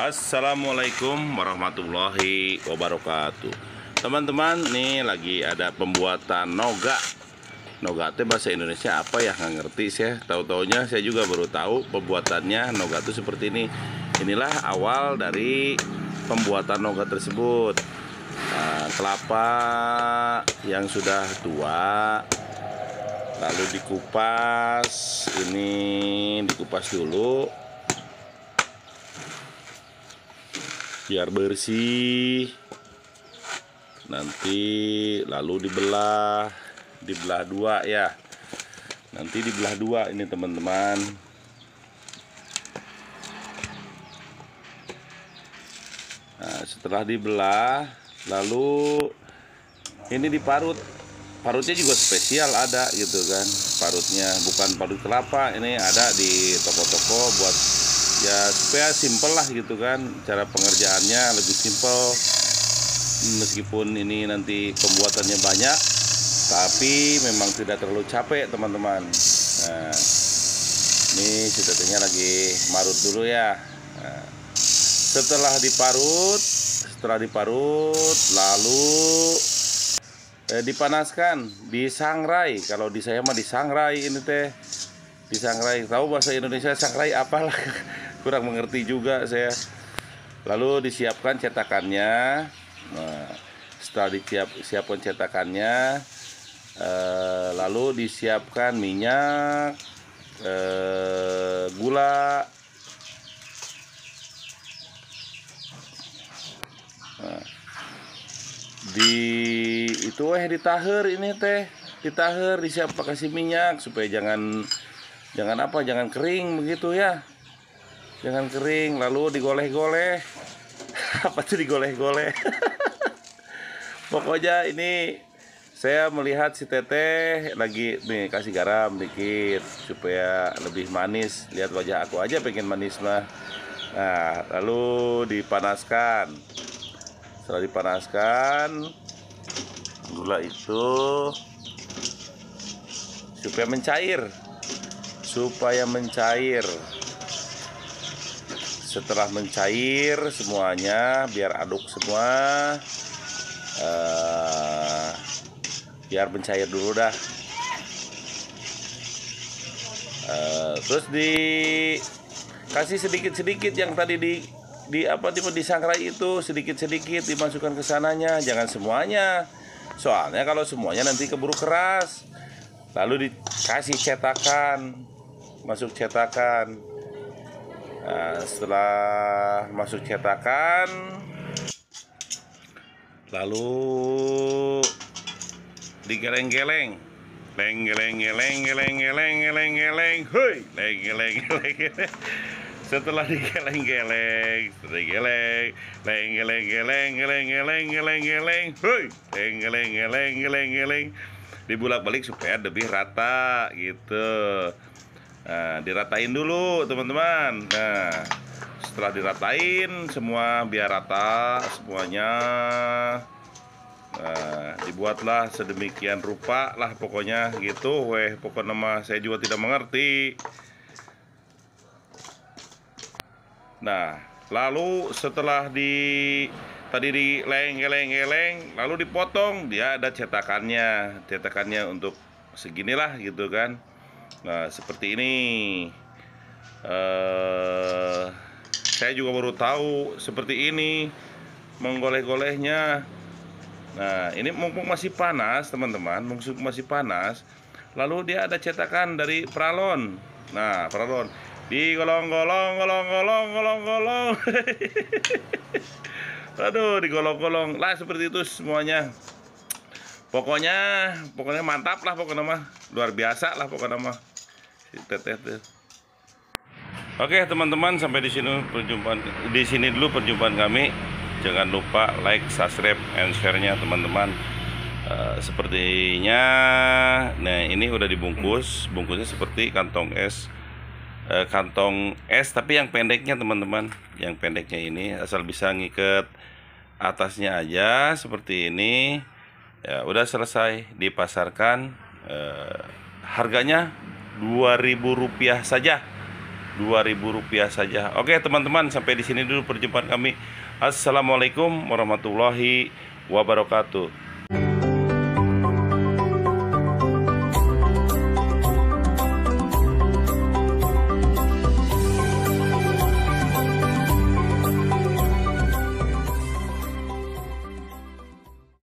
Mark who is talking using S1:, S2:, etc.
S1: Assalamualaikum warahmatullahi wabarakatuh. Teman-teman, nih lagi ada pembuatan noga. Noga itu bahasa Indonesia apa ya, nggak ngerti saya. Tahu-taunya saya juga baru tahu pembuatannya noga itu seperti ini. Inilah awal dari pembuatan noga tersebut. Kelapa yang sudah tua lalu dikupas. Ini dikupas dulu biar bersih, nanti lalu dibelah dua ya, nanti dibelah dua ini teman-teman. Nah, setelah dibelah lalu ini diparut. Parutnya juga spesial ada gitu kan, parutnya bukan parut kelapa, ini ada di toko-toko buat ya supaya simple lah gitu kan, cara pengerjaannya lebih simple. Meskipun ini nanti pembuatannya banyak, tapi memang tidak terlalu capek teman-teman. Nah, ini si tetenya lagi marut dulu ya. Nah, setelah diparut lalu dipanaskan, disangrai. Kalau di saya mah disangrai ini teh, disangrai. Tahu bahasa Indonesia sangrai apalah kurang mengerti juga saya. Lalu disiapkan cetakannya. Nah, setelah disiapkan cetakannya, lalu disiapkan minyak, gula. Nah, ditaher ini teh, disiap kasih minyak supaya jangan kering begitu ya, jangan kering. Lalu digoleh-goleh. Apa tuh digoleh-goleh? Pokoknya ini saya melihat si teteh lagi nih kasih garam dikit supaya lebih manis. Lihat wajah aku aja pengen manis mah. Nah, lalu dipanaskan. Setelah dipanaskan, gula itu supaya mencair. Setelah mencair semuanya, biar aduk semua, biar mencair dulu dah. Terus dikasih sedikit-sedikit yang tadi disangrai itu, sedikit-sedikit dimasukkan ke sananya, jangan semuanya. Soalnya kalau semuanya nanti keburu keras. Lalu dikasih cetakan, masuk cetakan. Nah, setelah masuk cetakan, lalu digeleng-geleng, setelah digeleng-geleng, dibulak-balik supaya lebih rata gitu. Nah, diratain dulu teman-teman. Nah, setelah diratain semua biar rata semuanya, nah, dibuatlah sedemikian rupa lah pokoknya gitu. Pokoknya mah saya juga tidak mengerti. Nah, lalu setelah tadi dileng-geleng, lalu dipotong, dia ada cetakannya untuk seginilah gitu kan. Nah, seperti ini. Saya juga baru tahu seperti ini menggoleh-golehnya. Nah, ini mumpung masih panas teman-teman, masih panas. Lalu dia ada cetakan dari pralon. Nah, pralon digolong-golong. Aduh, digolong-golong lah seperti itu semuanya. Pokoknya mantap lah, pokoknya mah luar biasa lah pokoknya mah si teteh tuh. Oke teman-teman, sampai di sini dulu perjumpaan kami. Jangan lupa like, subscribe, and share-nya teman-teman. Sepertinya, nah ini udah dibungkus, bungkusnya seperti kantong es, tapi yang pendeknya teman-teman, yang pendeknya ini asal bisa ngiket atasnya aja seperti ini. Ya, udah selesai dipasarkan. Harganya Rp2.000 saja. Rp2.000 saja. Oke teman-teman, sampai di sini dulu perjumpaan kami. Assalamualaikum warahmatullahi wabarakatuh.